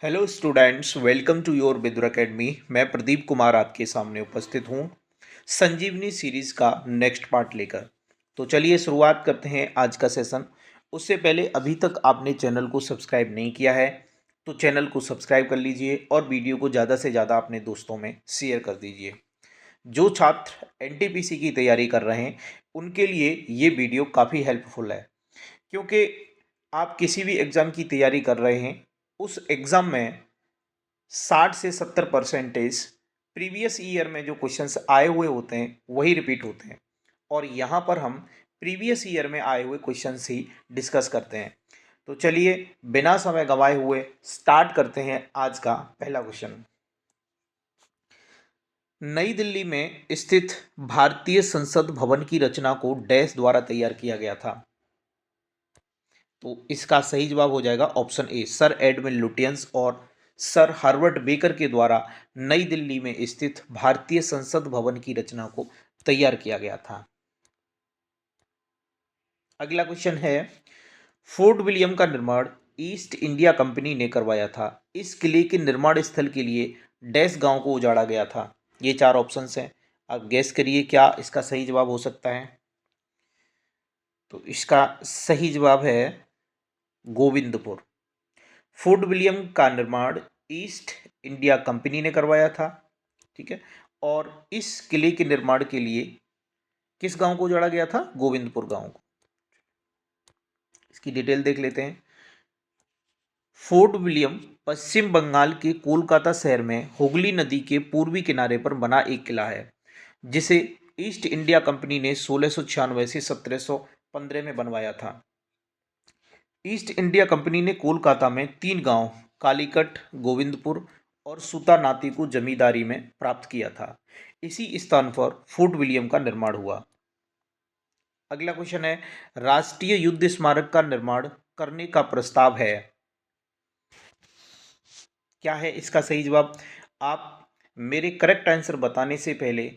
Hello students, welcome to your Vidur academy. मैं प्रदीप कुमार आपके सामने उपस्थित हूँ संजीवनी सीरीज़ का नेक्स्ट पार्ट लेकर। तो चलिए शुरुआत करते हैं आज का सेशन। उससे पहले अभी तक आपने चैनल को सब्सक्राइब नहीं किया है तो चैनल को सब्सक्राइब कर लीजिए और वीडियो को ज़्यादा से ज़्यादा अपने दोस्तों में शेयर कर दीजिए। जो छात्र एनटीपीसी की तैयारी कर रहे हैं उनके लिए ये वीडियो काफ़ी हेल्पफुल है, क्योंकि आप किसी भी एग्ज़ाम की तैयारी कर रहे हैं उस एग्ज़ाम में 60 से 70% प्रीवियस ईयर में जो क्वेश्चंस आए हुए होते हैं वही रिपीट होते हैं। और यहाँ पर हम प्रीवियस ईयर में आए हुए क्वेश्चंस ही डिस्कस करते हैं। तो चलिए बिना समय गंवाए हुए स्टार्ट करते हैं आज का पहला क्वेश्चन। नई दिल्ली में स्थित भारतीय संसद भवन की रचना को डैश द्वारा तैयार किया गया था। तो इसका सही जवाब हो जाएगा ऑप्शन ए, सर एडविन लुटियंस और सर हार्वर्ड बेकर के द्वारा नई दिल्ली में स्थित भारतीय संसद भवन की रचना को तैयार किया गया था। अगला क्वेश्चन है, फोर्ट विलियम का निर्माण ईस्ट इंडिया कंपनी ने करवाया था। इस किले के निर्माण स्थल के लिए डैश गांव को उजाड़ा गया था। ये चार ऑप्शंस हैं, आप गैस करिए क्या इसका सही जवाब हो सकता है। तो इसका सही जवाब है गोविंदपुर। फोर्ट विलियम का निर्माण ईस्ट इंडिया कंपनी ने करवाया था, ठीक है। और इस किले के निर्माण के लिए किस गांव को जोड़ा गया था? गोविंदपुर गांव को। इसकी डिटेल देख लेते हैं। फोर्ट विलियम पश्चिम बंगाल के कोलकाता शहर में हुगली नदी के पूर्वी किनारे पर बना एक किला है, जिसे ईस्ट इंडिया कंपनी ने 1696 से 1715 में बनवाया था। ईस्ट इंडिया कंपनी ने कोलकाता में 3 गांव कालीकट, गोविंदपुर और सूतानाती को जमींदारी में प्राप्त किया था। इसी स्थान पर फोर्ट विलियम का निर्माण हुआ। अगला क्वेश्चन है, राष्ट्रीय युद्ध स्मारक का निर्माण करने का प्रस्ताव है। क्या है इसका सही जवाब? आप मेरे करेक्ट आंसर बताने से पहले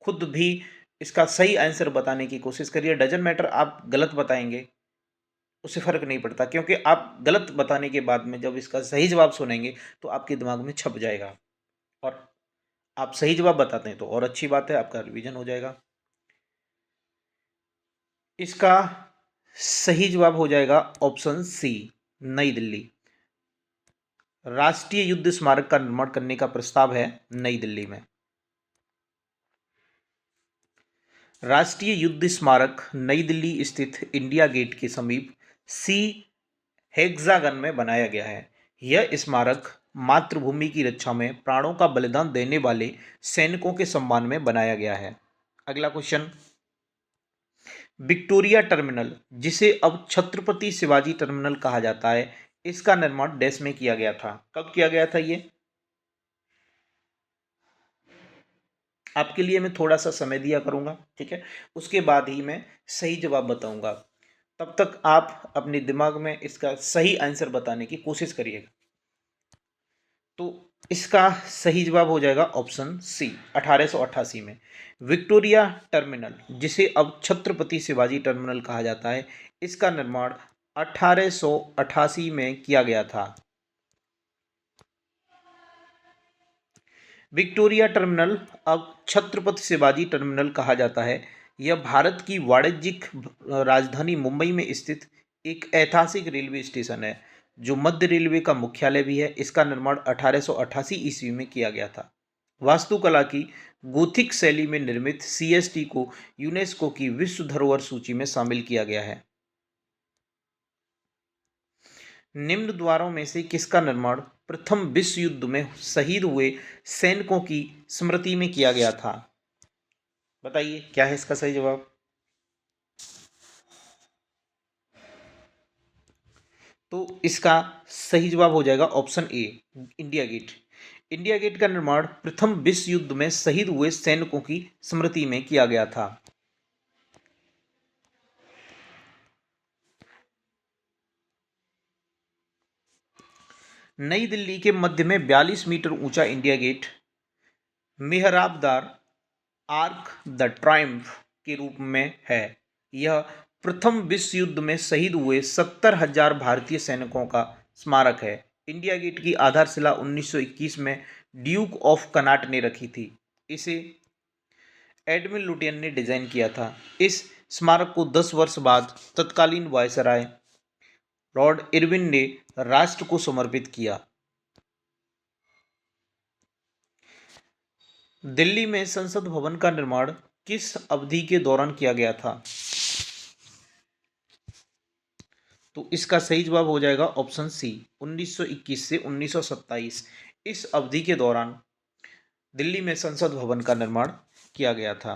खुद भी इसका सही आंसर बताने की कोशिश करिए। डजंट मैटर आप गलत बताएंगे, उससे फ़र्क नहीं पड़ता, क्योंकि आप गलत बताने के बाद में जब इसका सही जवाब सुनेंगे तो आपके दिमाग में छप जाएगा। और आप सही जवाब बताते हैं तो और अच्छी बात है, आपका रिवीजन हो जाएगा। इसका सही जवाब हो जाएगा ऑप्शन सी, नई दिल्ली। राष्ट्रीय युद्ध स्मारक का निर्माण करने का प्रस्ताव है नई दिल्ली में। राष्ट्रीय युद्ध स्मारक नई दिल्ली स्थित इंडिया गेट के समीप सी हेक्सागन में बनाया गया है। यह स्मारक मातृभूमि की रक्षा में प्राणों का बलिदान देने वाले सैनिकों के सम्मान में बनाया गया है। अगला क्वेश्चन, विक्टोरिया टर्मिनल, जिसे अब छत्रपति शिवाजी टर्मिनल कहा जाता है, इसका निर्माण डैश में किया गया था। कब किया गया था ये? आपके लिए मैं थोड़ा सा समय दिया करूंगा, ठीक है। उसके बाद ही मैं सही जवाब बताऊंगा। तब तक आप अपने दिमाग में इसका सही आंसर बताने की कोशिश करिएगा। तो इसका सही जवाब हो जाएगा ऑप्शन सी, 1888 में विक्टोरिया टर्मिनल, जिसे अब छत्रपति शिवाजी टर्मिनल कहा जाता है, इसका निर्माण 1888 में किया गया था। विक्टोरिया टर्मिनल अब छत्रपति शिवाजी टर्मिनल कहा जाता है। यह भारत की वाणिज्यिक राजधानी मुंबई में स्थित एक ऐतिहासिक रेलवे स्टेशन है, जो मध्य रेलवे का मुख्यालय भी है। इसका निर्माण 1888 ईस्वी में किया गया था। वास्तुकला की गोथिक शैली में निर्मित सीएसटी को यूनेस्को की विश्व धरोहर सूची में शामिल किया गया है। निम्न द्वारों में से किसका निर्माण प्रथम विश्व युद्ध में शहीद हुए सैनिकों की स्मृति में किया गया था? बताइए क्या है इसका सही जवाब। तो इसका सही जवाब हो जाएगा option A, India Gate. India Gate का निर्माण प्रथम विश्व युद्ध में शहीद हुए सैनिकों की स्मृति में किया गया था। नई दिल्ली के मध्य में 42 मीटर ऊंचा इंडिया गेट मेहराबदार आर्क द ट्रायम्फ के रूप में है। यह प्रथम विश्व युद्ध में शहीद हुए 70,000 भारतीय सैनिकों का स्मारक है। इंडिया गेट की आधारशिला 1921 में ड्यूक ऑफ कनाट ने रखी थी। इसे एडमिन लुटियन ने डिजाइन किया था। इस स्मारक को 10 वर्ष बाद तत्कालीन वायसराय लॉर्ड इरविन ने राष्ट्र को समर्पित किया। दिल्ली में संसद भवन का निर्माण किस अवधि के दौरान किया गया था? तो इसका सही जवाब हो जाएगा ऑप्शन सी, 1921 से 1927। इस अवधि के दौरान दिल्ली में संसद भवन का निर्माण किया गया था।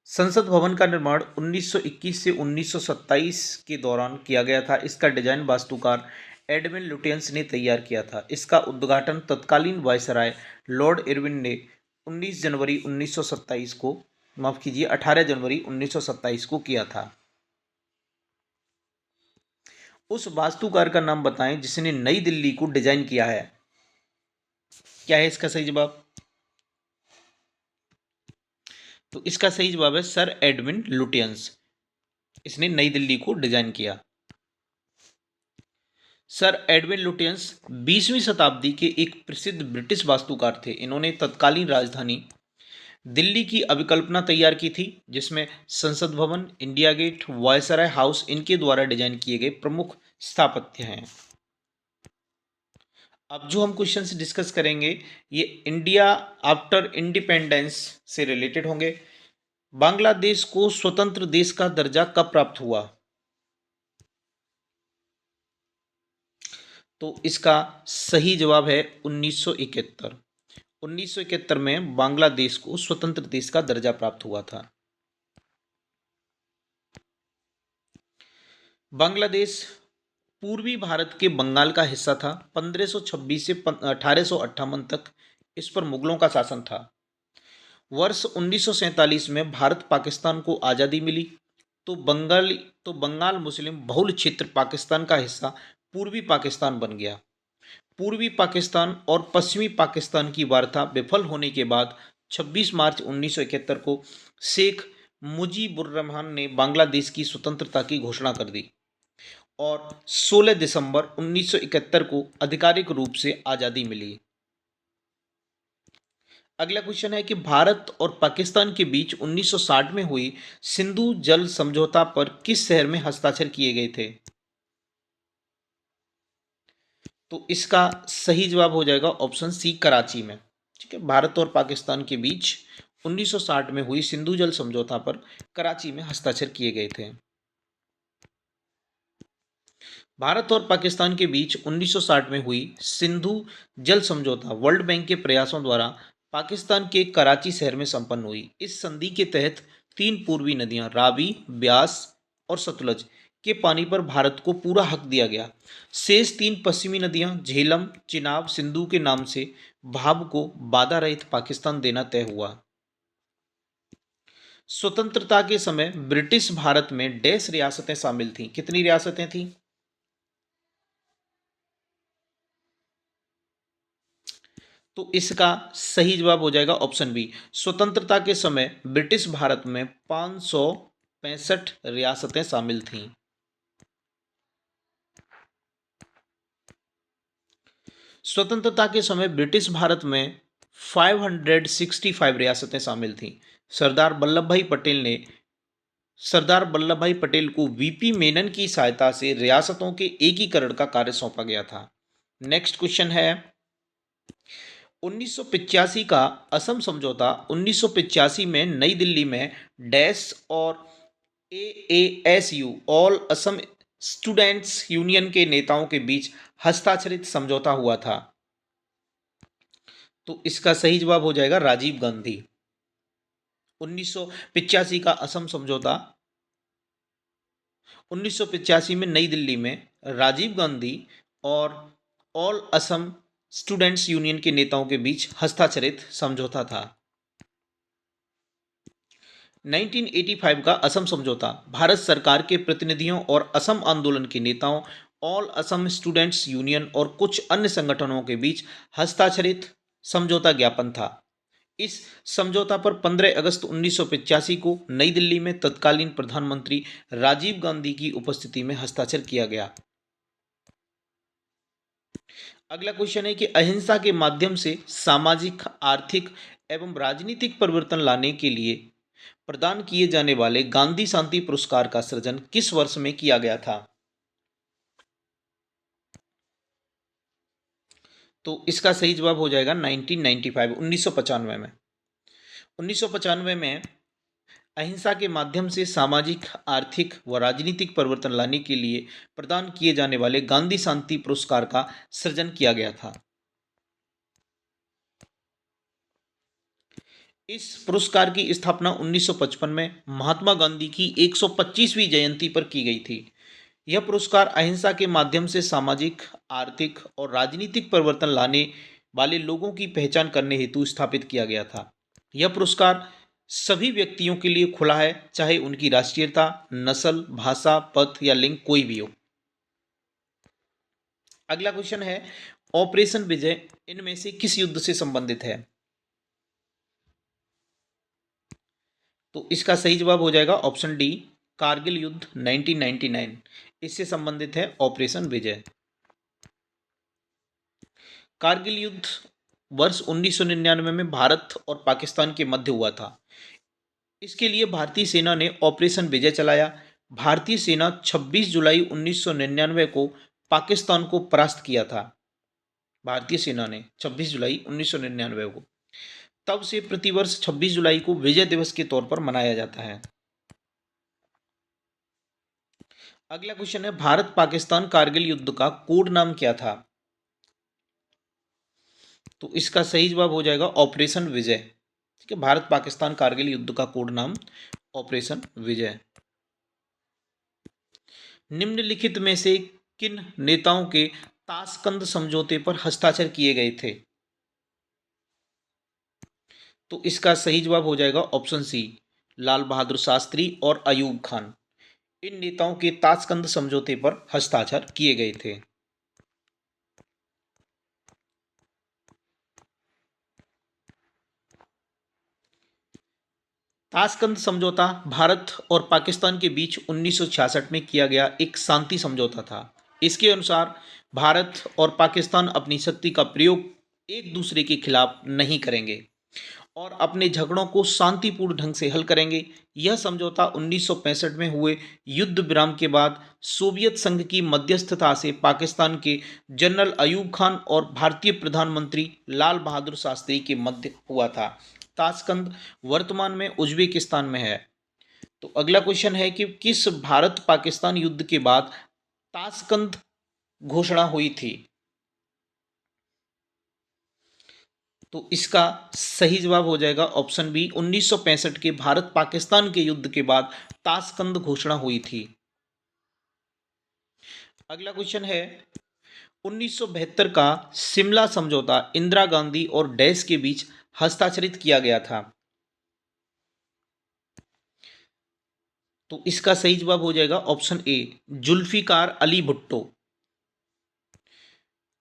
संसद भवन का निर्माण 1921 से 1927 के दौरान किया गया था। इसका डिजाइन वास्तुकार एडमिन लुटियंस ने तैयार किया था। इसका उद्घाटन तत्कालीन वायसराय लॉर्ड इरविन ने 19 जनवरी 1927 को, माफ कीजिए 18 जनवरी 1927 को किया था। उस वास्तुकार का नाम बताएं जिसने नई दिल्ली को डिजाइन किया है। क्या है इसका सही जवाब? तो इसका सही जवाब है सर एडविन लुटियंस। इसने नई दिल्ली को डिजाइन किया। सर एडविन लुटियंस 20वीं शताब्दी के एक प्रसिद्ध ब्रिटिश वास्तुकार थे। इन्होंने तत्कालीन राजधानी दिल्ली की अभिकल्पना तैयार की थी, जिसमें संसद भवन, इंडिया गेट, वायसराय हाउस इनके द्वारा डिजाइन किए गए प्रमुख स्थापत्य हैं। अब जो हम क्वेश्चंस डिस्कस करेंगे ये इंडिया आफ्टर इंडिपेंडेंस से रिलेटेड होंगे। बांग्लादेश को स्वतंत्र देश का दर्जा कब प्राप्त हुआ? तो इसका सही जवाब है 1971। 1971 में बांग्लादेश को स्वतंत्र देश का दर्जा प्राप्त हुआ था। बांग्लादेश पूर्वी भारत के बंगाल का हिस्सा था। 1526 से 1858 तक इस पर मुगलों का शासन था। वर्ष 1947 में भारत पाकिस्तान को आज़ादी मिली तो बंगाल मुस्लिम बहुल क्षेत्र पाकिस्तान का हिस्सा पूर्वी पाकिस्तान बन गया। पूर्वी पाकिस्तान और पश्चिमी पाकिस्तान की वार्ता विफल होने के बाद 26 मार्च 1971 को शेख मुजीबुर्रहमान ने बांग्लादेश की स्वतंत्रता की घोषणा कर दी और 16 दिसंबर 1971 को आधिकारिक रूप से आज़ादी मिली। अगला क्वेश्चन है कि भारत और पाकिस्तान के बीच 1960 में हुई सिंधु जल समझौता पर किस शहर में हस्ताक्षर किए गए थे? तो इसका सही जवाब हो जाएगा ऑप्शन सी, कराची में। ठीक है, भारत और पाकिस्तान के बीच 1960 में हुई सिंधु जल समझौता पर कराची में हस्ताक्षर किए गए थे। भारत और पाकिस्तान के बीच 1960 में हुई सिंधु जल समझौता वर्ल्ड बैंक के प्रयासों द्वारा पाकिस्तान के कराची शहर में संपन्न हुई। इस संधि के तहत 3 पूर्वी नदियां रावी, ब्यास और सतलज के पानी पर भारत को पूरा हक दिया गया। शेष 3 पश्चिमी नदियां झेलम, चिनाब, सिंधु के नाम से भाब को बाधा रहित पाकिस्तान देना तय हुआ। स्वतंत्रता के समय ब्रिटिश भारत में डैश रियासतें शामिल थीं। कितनी रियासतें थीं? तो इसका सही जवाब हो जाएगा ऑप्शन बी। स्वतंत्रता के समय ब्रिटिश भारत में 565 रियासतें शामिल थीं। स्वतंत्रता के समय ब्रिटिश भारत में 565 रियासतें शामिल थीं। सरदार वल्लभ भाई पटेल को वीपी मेनन की सहायता से रियासतों के एकीकरण का कार्य सौंपा गया था। नेक्स्ट क्वेश्चन है 1985 का असम समझौता 1985 में नई दिल्ली में डैश और AASU all Assam students union के नेताओं के बीच हस्ताक्षरित समझौता हुआ था। तो इसका सही जवाब हो जाएगा राजीव गांधी। 1985 का असम समझौता 1985 में नई दिल्ली में राजीव गांधी और ऑल असम स्टूडेंट्स यूनियन के नेताओं के बीच हस्ताक्षरित समझौता था। 1985 का असम समझौता भारत सरकार के प्रतिनिधियों और असम आंदोलन के नेताओं, ऑल असम स्टूडेंट्स यूनियन और कुछ अन्य संगठनों के बीच हस्ताक्षरित समझौता ज्ञापन था। इस समझौता पर 15 अगस्त 1985 को नई दिल्ली में तत्कालीन प्रधानमंत्री राजीव गांधी की उपस्थिति में हस्ताक्षर किया गया। अगला क्वेश्चन है कि अहिंसा के माध्यम से सामाजिक, आर्थिक एवं राजनीतिक परिवर्तन लाने के लिए प्रदान किए जाने वाले गांधी शांति पुरस्कार का सृजन किस वर्ष में किया गया था? तो इसका सही जवाब हो जाएगा 1995, 1995 में। 1995 में अहिंसा के माध्यम से सामाजिक, आर्थिक व राजनीतिक परिवर्तन लाने के लिए प्रदान किए जाने वाले गांधी शांति पुरस्कार का सृजन किया गया था। इस पुरस्कार की स्थापना 1955 में महात्मा गांधी की 125वीं जयंती पर की गई थी। यह पुरस्कार अहिंसा के माध्यम से सामाजिक, आर्थिक और राजनीतिक परिवर्तन लाने वाले लोगों की पहचान करने हेतु स्थापित किया गया था। यह पुरस्कार सभी व्यक्तियों के लिए खुला है, चाहे उनकी राष्ट्रीयता, नस्ल, भाषा, पथ या लिंग कोई भी हो। अगला क्वेश्चन है, ऑपरेशन विजय इनमें से किस युद्ध से संबंधित है? तो इसका सही जवाब हो जाएगा ऑप्शन डी, कारगिल युद्ध 1999। इससे संबंधित है ऑपरेशन विजय। कारगिल युद्ध वर्ष 1999 में भारत और पाकिस्तान के मध्य हुआ था। इसके लिए भारतीय सेना ने ऑपरेशन विजय चलाया। भारतीय सेना 26 जुलाई 1999 को पाकिस्तान को परास्त किया था। भारतीय सेना ने 26 जुलाई 1999 को, तब से प्रतिवर्ष 26 जुलाई को विजय दिवस के तौर पर मनाया जाता है। अगला क्वेश्चन है, भारत पाकिस्तान कारगिल युद्ध का कोड नाम क्या था? तो इसका सही जवाब हो जाएगा ऑपरेशन विजय। ठीक है, भारत पाकिस्तान कारगिल युद्ध का कोड नाम ऑपरेशन विजय। निम्नलिखित में से किन नेताओं के ताशकंद समझौते पर हस्ताक्षर किए गए थे? तो इसका सही जवाब हो जाएगा ऑप्शन सी, लाल बहादुर शास्त्री और अयूब खान। इन नेताओं के ताशकंद समझौते पर हस्ताक्षर किए गए थे। ताशकंद समझौता भारत और पाकिस्तान के बीच 1966 में किया गया एक शांति समझौता था। इसके अनुसार भारत और पाकिस्तान अपनी शक्ति का प्रयोग एक दूसरे के खिलाफ नहीं करेंगे और अपने झगड़ों को शांतिपूर्ण ढंग से हल करेंगे। यह समझौता 1965 में हुए युद्ध विराम के बाद सोवियत संघ की मध्यस्थता से पाकिस्तान के जनरल अयूब खान और भारतीय प्रधानमंत्री लाल बहादुर शास्त्री के मध्य हुआ था। ताशकंद वर्तमान में उज्बेकिस्तान में है। तो अगला क्वेश्चन है कि किस भारत पाकिस्तान युद्ध के बाद ताशकंद घोषणा हुई थी? तो इसका सही जवाब हो जाएगा ऑप्शन बी, 1965 के भारत पाकिस्तान के युद्ध के बाद ताशकंद घोषणा हुई थी। अगला क्वेश्चन है, 1972 का शिमला समझौता इंदिरा गांधी और डैश के बीच हस्ताक्षरित किया गया था। तो इसका सही जवाब हो जाएगा ऑप्शन ए, जुल्फिकार अली भुट्टो।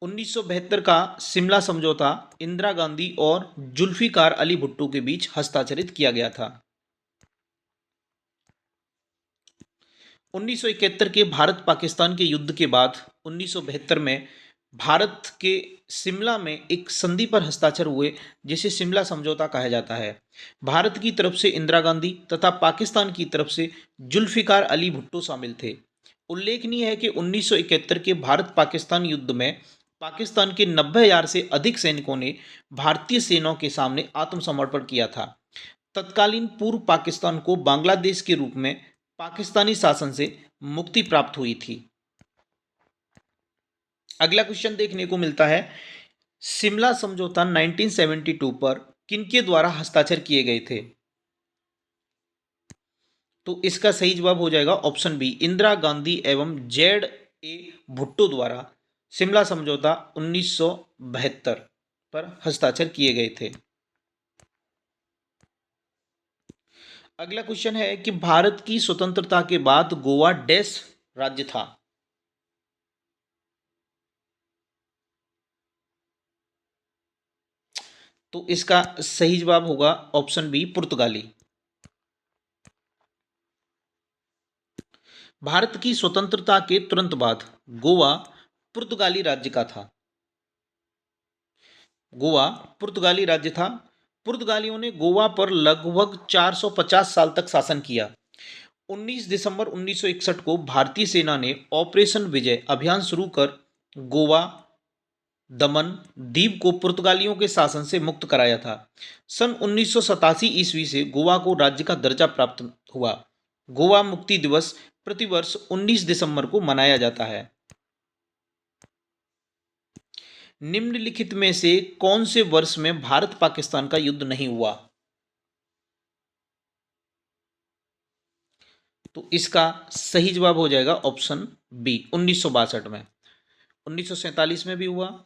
1972 का शिमला समझौता इंदिरा गांधी और जुल्फिकार अली भुट्टो के बीच हस्ताक्षरित किया गया था। 1971 के भारत पाकिस्तान के युद्ध के बाद 1972 में भारत के शिमला में एक संधि पर हस्ताक्षर हुए, जिसे शिमला समझौता कहा जाता है। भारत की तरफ से इंदिरा गांधी तथा पाकिस्तान की तरफ से जुल्फिकार अली भुट्टो शामिल थे। उल्लेखनीय है कि 1971 के भारत पाकिस्तान युद्ध में पाकिस्तान के 90,000 से अधिक सैनिकों ने भारतीय सेनाओं के सामने आत्मसमर्पण किया था। तत्कालीन पूर्व पाकिस्तान को बांग्लादेश के रूप में पाकिस्तानी शासन से मुक्ति प्राप्त हुई थी। अगला क्वेश्चन देखने को मिलता है, शिमला समझौता 1972 पर किनके द्वारा हस्ताक्षर किए गए थे? तो इसका सही जवाब हो जाएगा ऑप्शन बी, इंदिरा गांधी एवं जेड ए भुट्टो द्वारा शिमला समझौता 1972 पर हस्ताक्षर किए गए थे। अगला क्वेश्चन है कि भारत की स्वतंत्रता के बाद गोवा डैश राज्य था? तो इसका सही जवाब होगा ऑप्शन बी, पुर्तगाली। भारत की स्वतंत्रता के तुरंत बाद गोवा पुर्तगाली राज्य का था। गोवा पुर्तगाली राज्य था। पुर्तगालियों ने गोवा पर लगभग 450 साल तक शासन किया। 19 दिसंबर 1961 को भारतीय सेना ने ऑपरेशन विजय अभियान शुरू कर गोवा, दमन द्वीप को पुर्तगालियों के शासन से मुक्त कराया था। सन 1987 ईस्वी से गोवा को राज्य का दर्जा प्राप्त हुआ। गोवा मुक्ति दिवस प्रतिवर्ष 19 दिसंबर को मनाया जाता है। निम्नलिखित में से कौन से वर्ष में भारत पाकिस्तान का युद्ध नहीं हुआ? तो इसका सही जवाब हो जाएगा ऑप्शन बी, 1962 में। 1947 में भी हुआ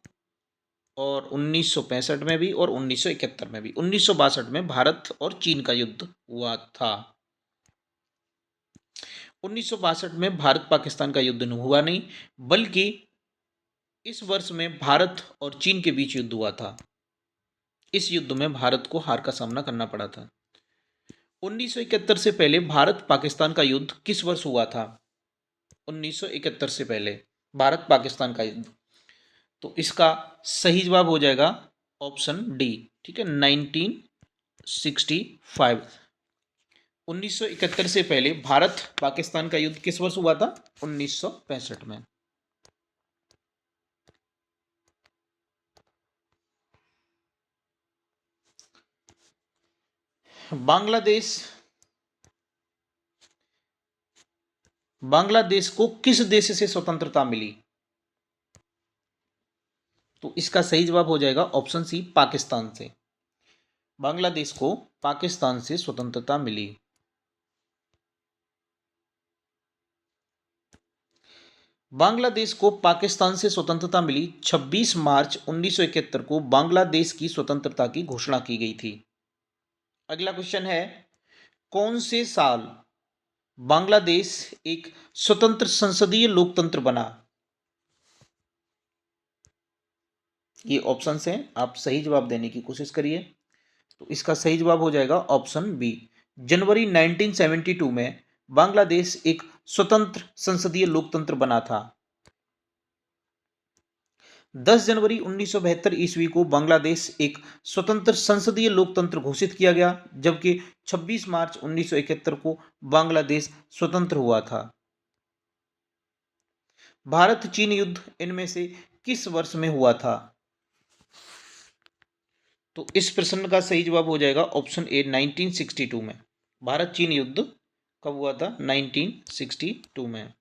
और 1965 में भी और 1971 में भी। 1962 में भारत और चीन का युद्ध हुआ था। 1962 में भारत पाकिस्तान का युद्ध हुआ नहीं, बल्कि इस वर्ष में भारत और चीन के बीच युद्ध हुआ था। इस युद्ध में भारत को हार का सामना करना पड़ा था। 1971 से पहले भारत पाकिस्तान का युद्ध किस वर्ष हुआ था? 1971 से पहले भारत पाकिस्तान का युद्ध, तो इसका सही जवाब हो जाएगा ऑप्शन डी। ठीक है, 1965। 1971 से पहले भारत पाकिस्तान का युद्ध किस वर्ष हुआ था? 1965 में। बांग्लादेश बांग्लादेश को किस देश से स्वतंत्रता मिली? तो इसका सही जवाब हो जाएगा ऑप्शन सी, पाकिस्तान से। बांग्लादेश को पाकिस्तान से स्वतंत्रता मिली। बांग्लादेश को पाकिस्तान से स्वतंत्रता मिली 26 मार्च 1971 को बांग्लादेश की स्वतंत्रता की घोषणा की गई थी। अगला क्वेश्चन है, कौन से साल बांग्लादेश एक स्वतंत्र संसदीय लोकतंत्र बना? ये ऑप्शंस हैं, आप सही जवाब देने की कोशिश करिए। तो इसका सही जवाब हो जाएगा ऑप्शन बी, जनवरी 1972 में बांग्लादेश एक स्वतंत्र संसदीय लोकतंत्र बना था। 10 जनवरी 1972 ईस्वी को बांग्लादेश एक स्वतंत्र संसदीय लोकतंत्र घोषित किया गया, जबकि 26 मार्च 1971 को बांग्लादेश स्वतंत्र हुआ था। भारत चीन युद्ध इनमें से किस वर्ष में हुआ था? तो इस प्रश्न का सही जवाब हो जाएगा ऑप्शन ए, 1962 में। भारत चीन युद्ध कब हुआ था? 1962 में।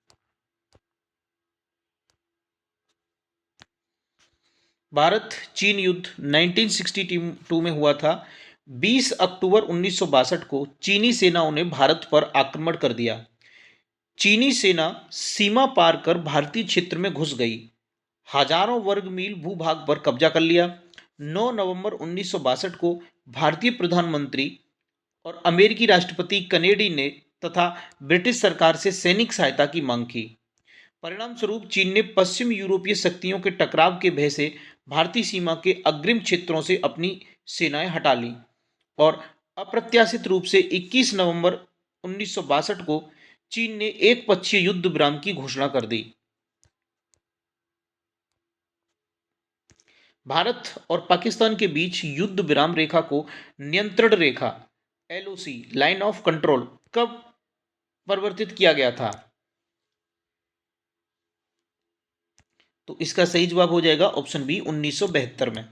भारत चीन युद्ध 1962 में हुआ था। 20 अक्टूबर 1962 को चीनी सेनाओं ने भारत पर आक्रमण कर दिया। चीनी सेना सीमा पार कर भारतीय क्षेत्र में घुस गई, हजारों वर्ग मील भूभाग पर कब्जा कर लिया। 9 नवंबर 1962 को भारतीय प्रधानमंत्री और अमेरिकी राष्ट्रपति कनेडी ने तथा ब्रिटिश सरकार से सैनिक सहायता की मांग की। परिणाम स्वरूप चीन ने पश्चिम यूरोपीय शक्तियों के टकराव के भय से भारतीय सीमा के अग्रिम क्षेत्रों से अपनी सेनाएं हटा ली और अप्रत्याशित रूप से 21 नवंबर 1962 को चीन ने एक पक्षीय युद्ध विराम की घोषणा कर दी। भारत और पाकिस्तान के बीच युद्ध विराम रेखा को नियंत्रण रेखा एलओसी, लाइन ऑफ कंट्रोल, कब परिवर्तित किया गया था? तो इसका सही जवाब हो जाएगा ऑप्शन बी, 1972 में।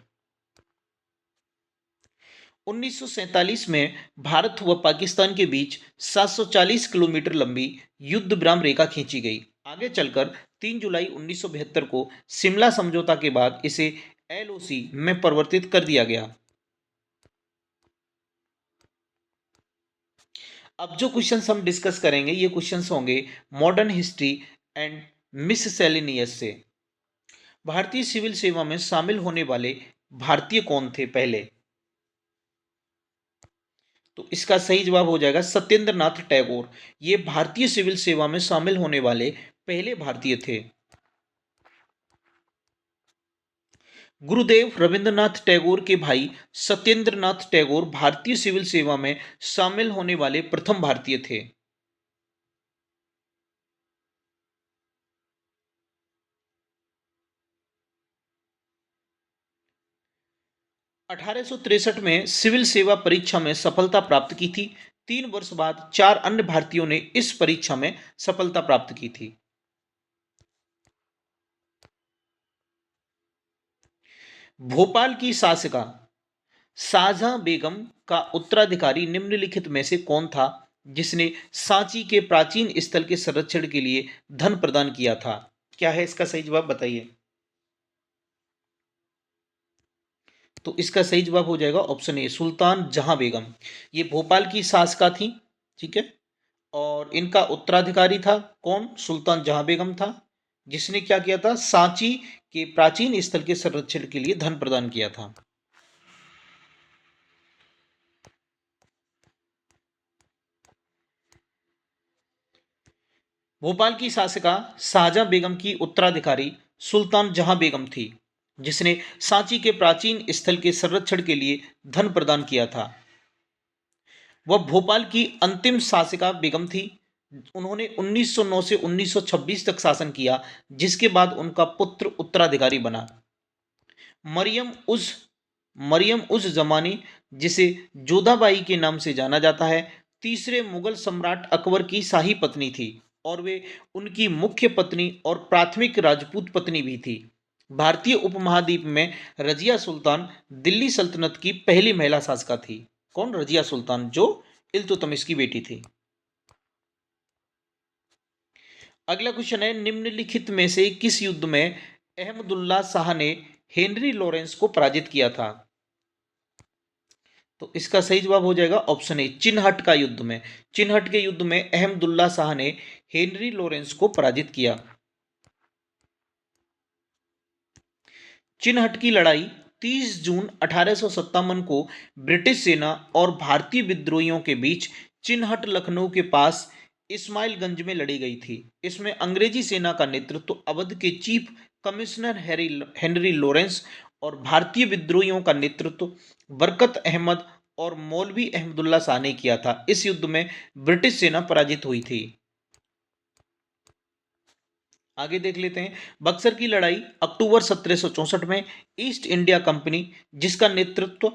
1947 में भारत व पाकिस्तान के बीच 740 किलोमीटर लंबी युद्ध विराम रेखा खींची गई। आगे चलकर 3 जुलाई 1972 को शिमला समझौता के बाद इसे एलओसी में परिवर्तित कर दिया गया। अब जो क्वेश्चंस हम डिस्कस करेंगे ये क्वेश्चंस होंगे मॉडर्न हिस्ट्री एंड मिससेलेनियस से। भारतीय सिविल सेवा में शामिल होने वाले भारतीय कौन थे पहले? तो इसका सही जवाब हो जाएगा सत्येंद्र नाथ टैगोर। ये भारतीय सिविल सेवा में शामिल होने वाले पहले भारतीय थे। गुरुदेव रविंद्रनाथ टैगोर के भाई सत्येंद्र नाथ टैगोर भारतीय सिविल सेवा में शामिल होने वाले प्रथम भारतीय थे। 1863 में सिविल सेवा परीक्षा में सफलता प्राप्त की थी। 3 वर्ष बाद 4 अन्य भारतीयों ने इस परीक्षा में सफलता प्राप्त की थी। भोपाल की शासिका शाहजहां बेगम का उत्तराधिकारी निम्नलिखित में से कौन था जिसने सांची के प्राचीन स्थल के संरक्षण के लिए धन प्रदान किया था? क्या है इसका सही जवाब बताइए। तो इसका सही जवाब हो जाएगा ऑप्शन ए, सुल्तान जहां बेगम। ये भोपाल की शासका थी, ठीक है, और इनका उत्तराधिकारी था कौन? सुल्तान जहां बेगम था, जिसने क्या किया था? सांची के प्राचीन स्थल के संरक्षण के लिए धन प्रदान किया था। भोपाल की शासिका शाहजहां बेगम की उत्तराधिकारी सुल्तान जहां बेगम थी, जिसने सांची के प्राचीन स्थल के संरक्षण के लिए धन प्रदान किया था। वह भोपाल की अंतिम शासिका बेगम थी। उन्होंने 1909 से 1926 तक शासन किया, जिसके बाद उनका पुत्र उत्तराधिकारी बना। मरियम उज मरियम उज जमानी, जिसे जोधाबाई के नाम से जाना जाता है, तीसरे मुगल सम्राट अकबर की शाही पत्नी थी और वे उनकी मुख्य पत्नी और प्राथमिक राजपूत पत्नी भी थी। भारतीय उपमहाद्वीप में रजिया सुल्तान दिल्ली सल्तनत की पहली महिला शासिका थी। कौन? रजिया सुल्तान, जो इल्तुतमिश की बेटी थी। अगला क्वेश्चन है, निम्नलिखित में से किस युद्ध में अहमदुल्ला शाह ने हेनरी लॉरेंस को पराजित किया था? तो इसका सही जवाब हो जाएगा ऑप्शन ए, चिनहट का युद्ध में। चिनहट के युद्ध में अहमदुल्ला शाह ने हेनरी लॉरेंस को पराजित किया। चिनहट की लड़ाई 30 जून 1857 को ब्रिटिश सेना और भारतीय विद्रोहियों के बीच चिनहट लखनऊ के पास इस्माइलगंज में लड़ी गई थी। इसमें अंग्रेजी सेना का नेतृत्व अवध के चीफ कमिश्नर हेनरी लॉरेंस और भारतीय विद्रोहियों का नेतृत्व बरकत अहमद और मौलवी अहमदुल्ला शाह ने किया था। इस युद्ध में ब्रिटिश सेना पराजित हुई थी। आगे देख लेते हैं, बक्सर की लड़ाई अक्टूबर 1764 में ईस्ट इंडिया कंपनी, जिसका नेतृत्व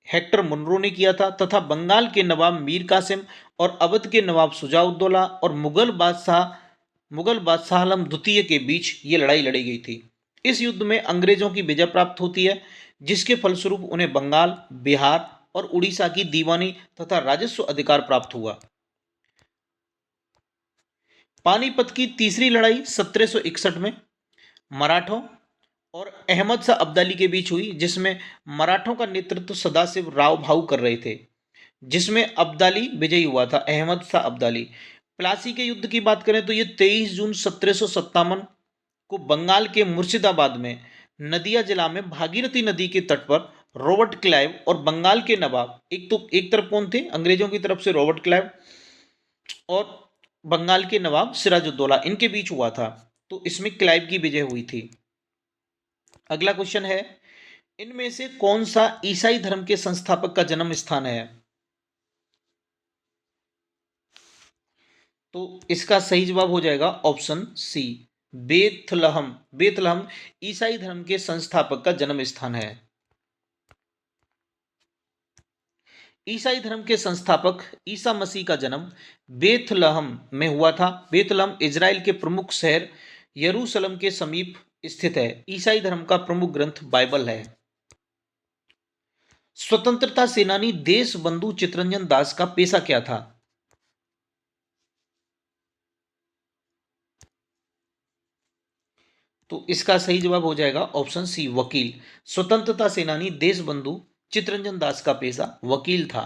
हेक्टर मुनरो ने किया था, तथा बंगाल के नवाब मीर कासिम और अवध के नवाब शुजाउद्दौला और मुगल बादशाह आलम द्वितीय के बीच ये लड़ाई लड़ी गई थी। इस युद्ध में अंग्रेजों की विजय प्राप्त होती है, जिसके फलस्वरूप उन्हें बंगाल, बिहार और उड़ीसा की दीवानी तथा राजस्व अधिकार प्राप्त हुआ। पानीपत की तीसरी लड़ाई 1761 में मराठों और अहमद शाह अब्दाली के बीच हुई, जिसमें मराठों का नेतृत्व सदाशिव राव भाऊ कर रहे थे, जिसमें अब्दाली विजयी हुआ था, अहमद शाह अब्दाली। प्लासी के युद्ध की बात करें तो ये 23 जून 1757 को बंगाल के मुर्शिदाबाद में नदिया जिला में भागीरथी नदी के तट पर रॉबर्ट क्लाइव और बंगाल के नवाब, एक तरफ कौन थे? अंग्रेजों की तरफ से रॉबर्ट क्लाइव और बंगाल के नवाब सिराजुद्दौला, इनके बीच हुआ था। तो इसमें क्लाइव की विजय हुई थी। अगला क्वेश्चन है, इनमें से कौन सा ईसाई धर्म के संस्थापक का जन्म स्थान है? तो इसका सही जवाब हो जाएगा ऑप्शन सी, बेथलहम। बेथलहम ईसाई धर्म के संस्थापक का जन्म स्थान है। ईसाई धर्म के संस्थापक ईसा मसीह का जन्म बेथलहम में हुआ था। बेथलहम इजराइल के प्रमुख शहर यरूशलेम के समीप स्थित है। ईसाई धर्म का प्रमुख ग्रंथ बाइबल है। स्वतंत्रता सेनानी देशबंधु चितरंजन दास का पेशा क्या था? तो इसका सही जवाब हो जाएगा ऑप्शन सी, वकील। स्वतंत्रता सेनानी देशबंधु चितरंजन दास का पेशा वकील था।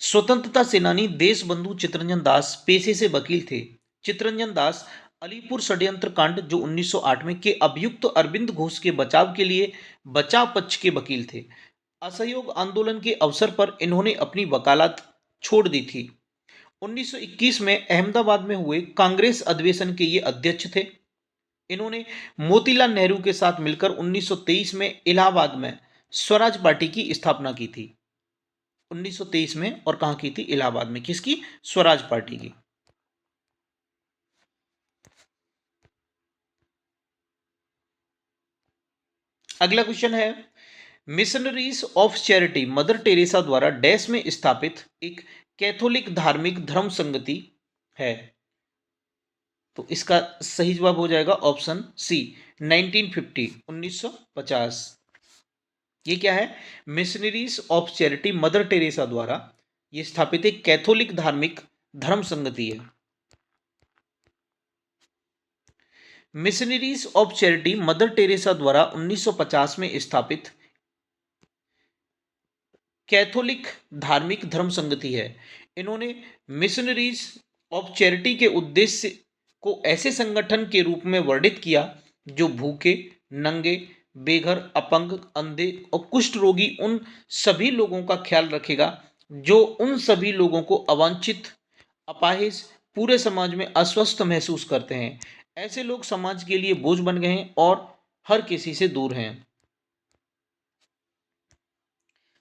स्वतंत्रता सेनानी देशबंधु चितरंजन दास पेशे से वकील थे। चितरंजन दास अलीपुर षड्यंत्र कांड जो 1908 में के अभियुक्त अरविंद घोष के बचाव के लिए बचाव पक्ष के वकील थे। असहयोग आंदोलन के अवसर पर इन्होंने अपनी वकालत छोड़ दी थी। 1921 में अहमदाबाद में हुए कांग्रेस अधिवेशन के ये अध्यक्ष थे। इन्होंने मोतीलाल नेहरू के साथ मिलकर 1923 में इलाहाबाद में स्वराज पार्टी की स्थापना की थी। 1923 में, और कहाँ की थी? इलाहाबाद में। किसकी? स्वराज पार्टी की। अगला क्वेश्चन है, missionaries of charity mother Teresa द्वारा डैश में स्थापित एक कैथोलिक धार्मिक धर्म संगति है। तो इसका सही जवाब हो जाएगा ऑप्शन सी 1950 1950। ये क्या है? Missionaries of charity mother Teresa द्वारा ये स्थापित एक कैथोलिक धार्मिक धर्म संगति है। Missionaries of charity mother Teresa द्वारा 1950 में स्थापित कैथोलिक धार्मिक धर्म संगति है। इन्होंने मिशनरीज ऑफ चैरिटी के उद्देश्य को ऐसे संगठन के रूप में वर्णित किया जो भूखे, नंगे, बेघर, अपंग, अंधे और कुष्ठ रोगी उन सभी लोगों का ख्याल रखेगा जो उन सभी लोगों को अवांछित, अपाहिज, पूरे समाज में अस्वस्थ महसूस करते हैं। ऐसे लोग समाज के लिए बोझ बन गए हैं और हर किसी से दूर हैं।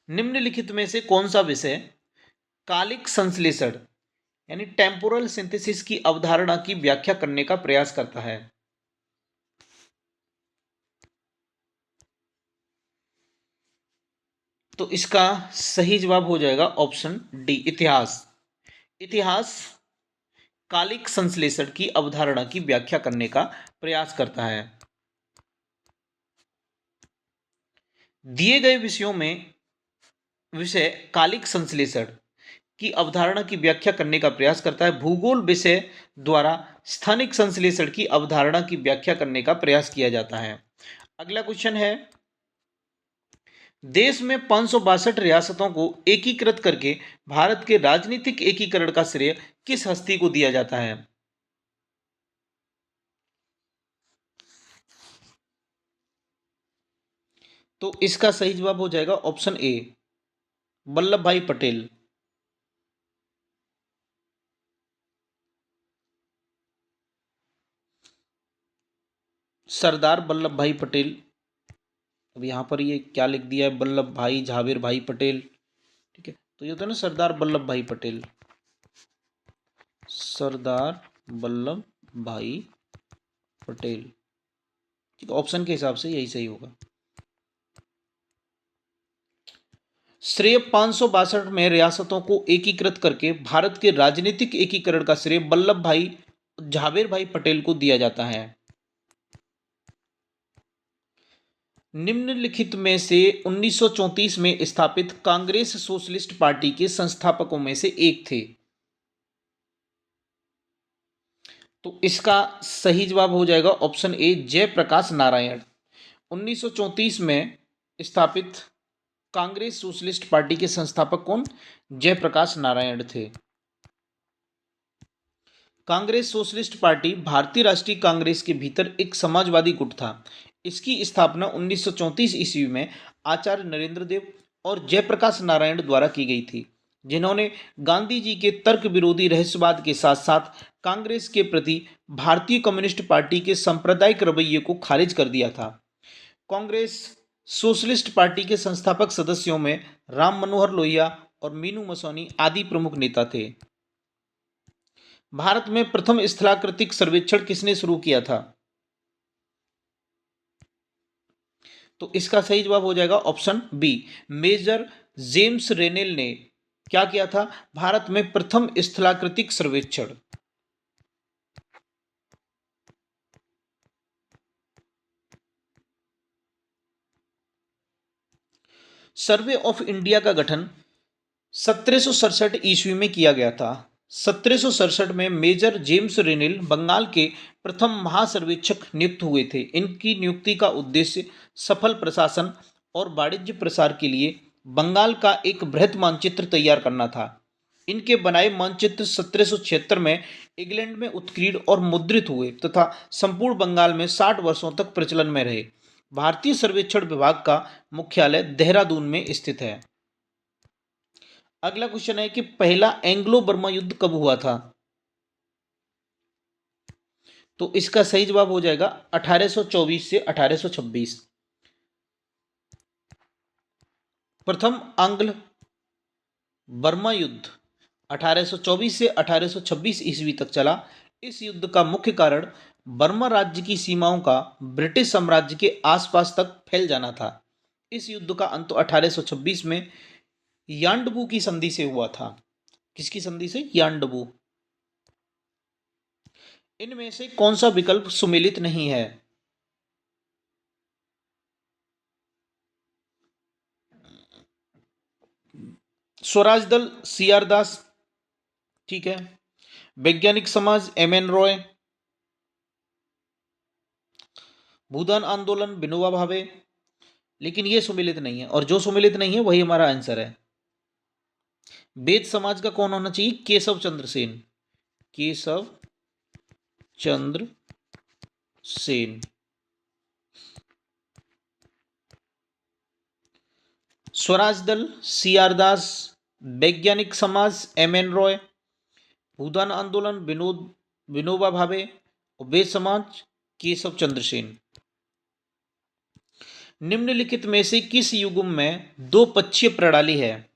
निम्नलिखित में से कौन सा विषय कालिक संश्लेषण यानी टेम्पोरल सिंथेसिस की अवधारणा की व्याख्या करने का प्रयास करता है? तो इसका सही जवाब हो जाएगा ऑप्शन डी इतिहास। इतिहास कालिक संश्लेषण की अवधारणा की व्याख्या करने का प्रयास करता है। दिए गए विषयों में विषय कालिक संश्लेषण की अवधारणा की व्याख्या करने का प्रयास करता है। भूगोल विषय द्वारा स्थानिक संश्लेषण की अवधारणा की व्याख्या करने का प्रयास किया जाता है। अगला क्वेश्चन है, देश में 562 रियासतों को एकीकृत करके भारत के राजनीतिक एकीकरण का श्रेय किस हस्ती को दिया जाता है? तो इसका सही जवाब हो जाएगा ऑप्शन ए वल्लभ भाई पटेल। सरदार वल्लभ भाई पटेल। अब यहाँ पर ये क्या लिख दिया है, वल्लभ भाई झावेर भाई पटेल। ठीक है, तो ये होता है ना सरदार वल्लभ भाई पटेल। सरदार वल्लभ भाई पटेल। ठीक है, ऑप्शन के हिसाब से यही सही होगा। श्रेय 562 में रियासतों को एकीकृत करके भारत के राजनीतिक एकीकरण का श्रेय वल्लभ भाई झावेर भाई पटेल को दिया जाता है। निम्नलिखित में से 1934 में स्थापित कांग्रेस सोशलिस्ट पार्टी के संस्थापकों में से एक थे। तो इसका सही जवाब हो जाएगा ऑप्शन ए जयप्रकाश नारायण। 1934 में स्थापित कांग्रेस सोशलिस्ट पार्टी के संस्थापक कौन? जयप्रकाश नारायण थे। कांग्रेस सोशलिस्ट पार्टी भारतीय राष्ट्रीय कांग्रेस के भीतर एक समाजवादी गुट था। इसकी स्थापना 1934 ईस्वी में आचार्य नरेंद्र देव और जयप्रकाश नारायण द्वारा की गई थी, जिन्होंने गांधी जी के तर्क विरोधी रहस्यवाद के साथ साथ कांग्रेस के प्रति भारतीय कम्युनिस्ट पार्टी के सांप्रदायिक रवैये को खारिज कर दिया था। कांग्रेस सोशलिस्ट पार्टी के संस्थापक सदस्यों में राम मनोहर लोहिया और मीनू मसौनी आदि प्रमुख नेता थे। भारत में प्रथम स्थलाकृतिक सर्वेक्षण किसने शुरू किया था? तो इसका सही जवाब हो जाएगा ऑप्शन बी मेजर जेम्स रेनेल ने क्या किया था? भारत में प्रथम स्थलाकृतिक सर्वेक्षण। सर्वे ऑफ इंडिया का गठन 1767 ईस्वी में किया गया था। 1767 में मेजर जेम्स रेनेल बंगाल के प्रथम महासर्वेक्षक नियुक्त हुए थे। इनकी नियुक्ति का उद्देश्य सफल प्रशासन और वाणिज्य प्रसार के लिए बंगाल का एक बृहद मानचित्र तैयार करना था। इनके बनाए मानचित्र 1776 में इंग्लैंड में उत्कीर्ण और मुद्रित हुए तथा संपूर्ण बंगाल में 60 वर्षों तक प्रचलन में रहे। भारतीय सर्वेक्षण विभाग का मुख्यालय देहरादून में स्थित है। अगला क्वेश्चन है कि पहला एंग्लो बर्मा युद्ध कब हुआ था? तो इसका सही जवाब हो जाएगा 1824 से 1826। प्रथम आंग्ल बर्मा युद्ध 1824 से 1826 ईस्वी तक चला। इस युद्ध का मुख्य कारण बर्मा राज्य की सीमाओं का ब्रिटिश साम्राज्य के आसपास तक फैल जाना था। इस युद्ध का अंत 1826 में यांडबू की संधि से हुआ था। किसकी संधि से? यांडबू। इनमें से कौन सा विकल्प सुमेलित नहीं है? स्वराज दल सीआर दास, ठीक है। वैज्ञानिक समाज एम एन रॉय, भूदान आंदोलन विनोबा भावे, लेकिन ये सुमेलित नहीं है, और जो सुमेलित नहीं है वही हमारा आंसर है। वेद समाज का कौन होना चाहिए? केशव चंद्र सेन, केशव चंद्र सेन। स्वराज दल सीआर दास, वैज्ञानिक समाज एम एन रॉय, भूदान आंदोलन विनोबा भावे, और वेद समाज केशव चंद्र सेन। निम्नलिखित में से किस युग्म में दो पक्षीय प्रणाली है?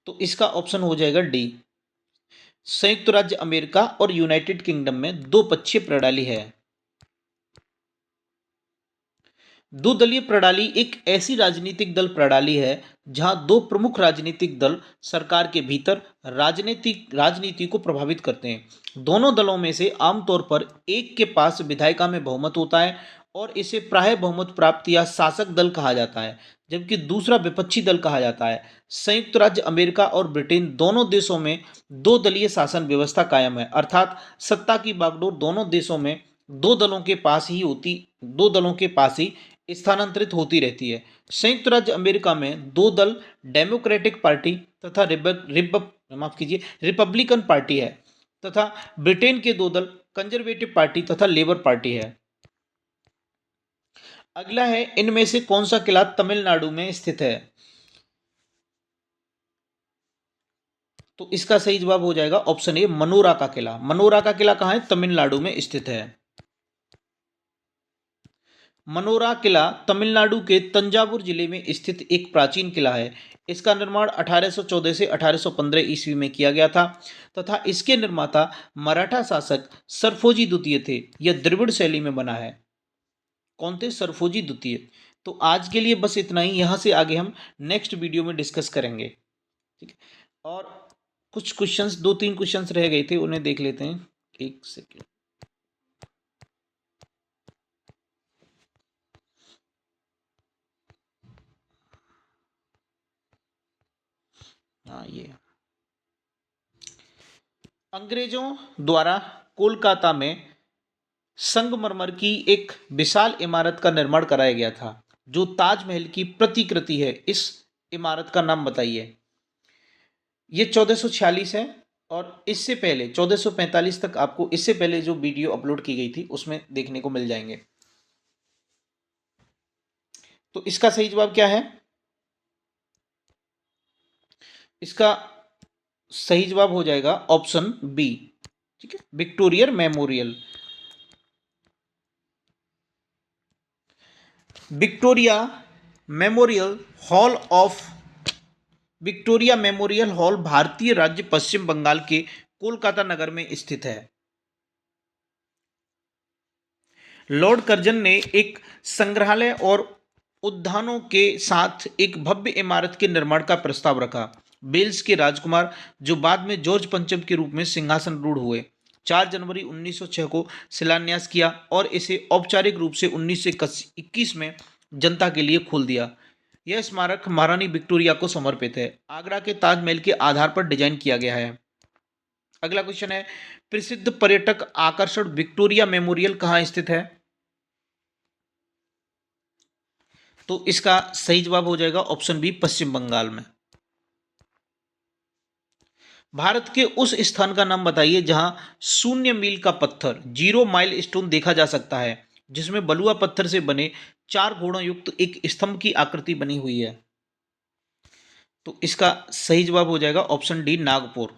तो इसका ऑप्शन हो जाएगा डी। संयुक्त राज्य अमेरिका और यूनाइटेड किंगडम में दो पक्षीय प्रणाली है। दो दलीय प्रणाली एक ऐसी राजनीतिक दल प्रणाली है जहां दो प्रमुख राजनीतिक दल सरकार के भीतर राजनीति को प्रभावित करते हैं। दोनों दलों में से आमतौर पर एक के पास विधायिका में बहुमत होता है और इसे प्राय बहुमत प्राप्त या शासक दल कहा जाता है, जबकि दूसरा विपक्षी दल कहा जाता है। संयुक्त राज्य अमेरिका और ब्रिटेन दोनों देशों में दो दलीय शासन व्यवस्था कायम है, अर्थात सत्ता की बागडोर दोनों देशों में दो दलों के पास ही स्थानांतरित होती रहती है। संयुक्त राज्य अमेरिका में दो दल डेमोक्रेटिक पार्टी तथा रिपब्लिकन पार्टी है, तथा ब्रिटेन के दो दल कंजर्वेटिव पार्टी तथा लेबर पार्टी है। अगला है, इनमें से कौन सा किला तमिलनाडु में स्थित है? तो इसका सही जवाब हो जाएगा ऑप्शन ए, मनोरा का किला। मनोरा का किला कहां है? तमिलनाडु में स्थित है। मनोरा किला तमिलनाडु के तंजावुर जिले में स्थित एक प्राचीन किला है। इसका निर्माण 1814 से 1815 ईस्वी में किया गया था तथा इसके निर्माता मराठा शासक सरफोजी द्वितीय थे। यह द्रविड़ शैली में बना है। कौन थे? सरफोजी द्वितीय। तो आज के लिए बस इतना ही। यहाँ से आगे हम नेक्स्ट वीडियो में डिस्कस करेंगे, ठीक है। और कुछ क्वेश्चंस, दो तीन क्वेश्चंस रह गए थे, उन्हें देख लेते हैं। एक सेकेंड। हाँ, ये अंग्रेजों द्वारा कोलकाता में संगमरमर की एक विशाल इमारत का निर्माण कराया गया था जो ताजमहल की प्रतिकृति है। इस इमारत का नाम बताइए। ये 1446 है, और इससे पहले 1445 तक आपको इससे पहले जो वीडियो अपलोड की गई थी उसमें देखने को मिल जाएंगे। तो इसका सही जवाब क्या है? इसका सही जवाब हो जाएगा ऑप्शन बी, ठीक है, Victoria memorial. Victoria memorial hall of Victoria memorial hall भारतीय राज्य पश्चिम बंगाल के कोलकाता नगर में स्थित है। लॉर्ड कर्जन ने एक संग्रहालय और उद्यानों के साथ एक भव्य इमारत के निर्माण का प्रस्ताव रखा। वेल्स के राजकुमार, जो बाद में जॉर्ज पंचम के रूप में सिंहासन रूढ़ हुए, 4 जनवरी 1906 को शिलान्यास किया और इसे औपचारिक रूप से 1921 में जनता के लिए खोल दिया। यह स्मारक महारानी विक्टोरिया को समर्पित है। आगरा के ताजमहल के आधार पर डिजाइन किया गया है। अगला क्वेश्चन है, प्रसिद्ध पर्यटक आकर्षण विक्टोरिया मेमोरियल कहाँ स्थित है? तो इसका सही जवाब हो जाएगा ऑप्शन बी, पश्चिम बंगाल में। भारत के उस स्थान का नाम बताइए जहां शून्य मील का पत्थर, 0 माइल स्टोन देखा जा सकता है, जिसमें बलुआ पत्थर से बने 4 घोड़ों युक्त एक स्तंभ की आकृति बनी हुई है। तो इसका सही जवाब हो जाएगा ऑप्शन डी, नागपुर।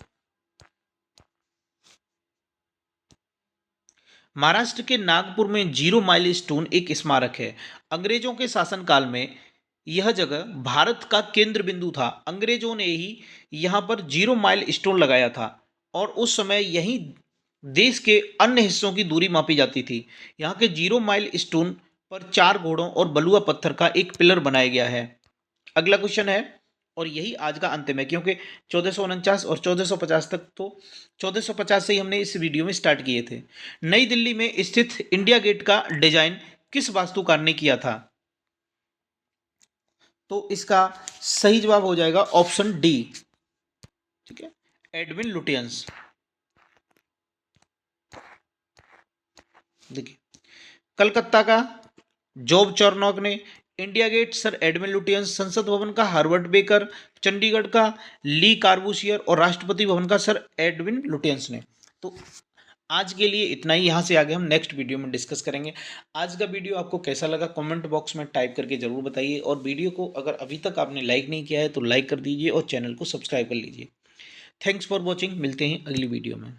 महाराष्ट्र के नागपुर में 0 माइल स्टोन एक स्मारक है। अंग्रेजों के शासनकाल में यह जगह भारत का केंद्र बिंदु था। अंग्रेजों ने ही यहाँ पर 0 माइल स्टोन लगाया था और उस समय यही देश के अन्य हिस्सों की दूरी मापी जाती थी। यहाँ के 0 माइल स्टोन पर 4 घोड़ों और बलुआ पत्थर का एक पिलर बनाया गया है। अगला क्वेश्चन है, और यही आज का अंतिम है, क्योंकि 1449 और 1450 तक, तो 1450 से ही हमने इस वीडियो में स्टार्ट किए थे। नई दिल्ली में स्थित इंडिया गेट का डिजाइन किस वास्तुकार ने किया था? तो इसका सही जवाब हो जाएगा ऑप्शन डी। ठीक है, एडविन लुटियंस। देखिए, कलकत्ता का जॉब चॉर्नॉक ने, India Gate sir Edwin Lutyens, Sansad Bhavan का हार्वर्ड बेकर, चंडीगढ़ का ली कार्बूसियर और राष्ट्रपति भवन का सर एडविन लुटियंस ने। तो आज के लिए इतना ही, यहाँ से आगे हम नेक्स्ट वीडियो में डिस्कस करेंगे। आज का वीडियो आपको कैसा लगा कमेंट बॉक्स में टाइप करके जरूर बताइए, और वीडियो को अगर अभी तक आपने लाइक नहीं किया है तो लाइक कर दीजिए और चैनल को सब्सक्राइब कर लीजिए। थैंक्स फॉर वॉचिंग, मिलते हैं अगली वीडियो में।